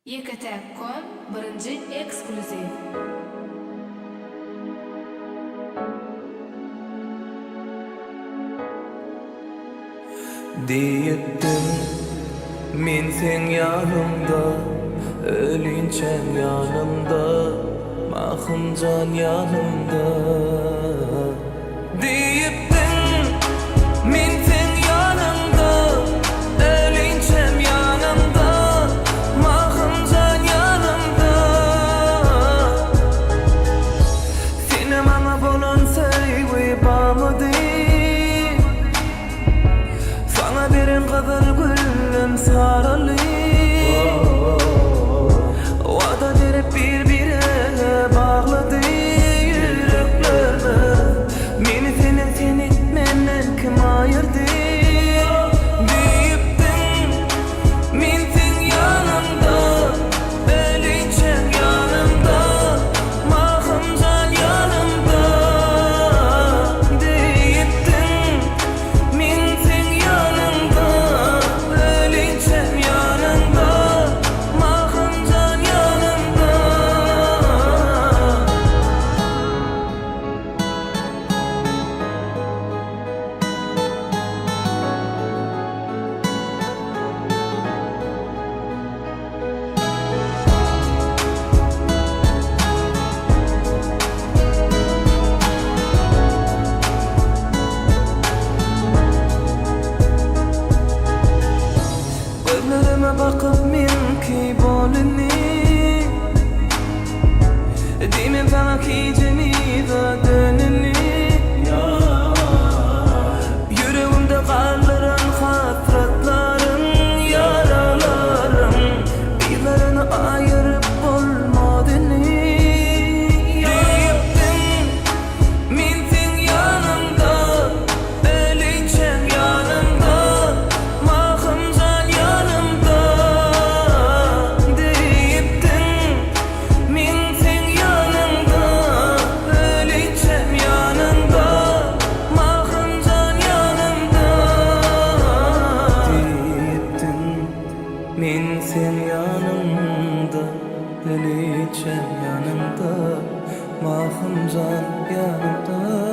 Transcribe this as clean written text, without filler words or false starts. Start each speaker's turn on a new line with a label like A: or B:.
A: YKT.com birinci ekskluziv.
B: Diyettim men sen yanımda, ölünçen yanımda, mahımcan yanımda. Diyettim men sen yanımda, ölünçen yanımda, mahımcan yanımda. Seni bana bolan sevgi bağladı. Sana birin kadar gülüm sarılı, vada verip birbirine bağladı yüreklerimi. Meni seni menden kim ayırdı? Deyiptin men sen yanımda, ölünçen yanımda, mahımcan yanımda. Deyiptin men sen yanımda, ölünçen yanımda, mahımcan yanımda. Gözlerime bakıp men ki bolini, demin sana ki Cenida döneni. Yüreğimde kaldıran hasretlerim, yaralarım, birlerini ayırıp olmadığını. Deyiptin men sen yanımda, ölünçen yanımda, mahımcan yanımda. Deyiptin men sen yanımda, ölünçen yanımda, mahımcan yanımda. Deyiptin men sen yanımda, ölünçen yanımda, mahımcan yanımda.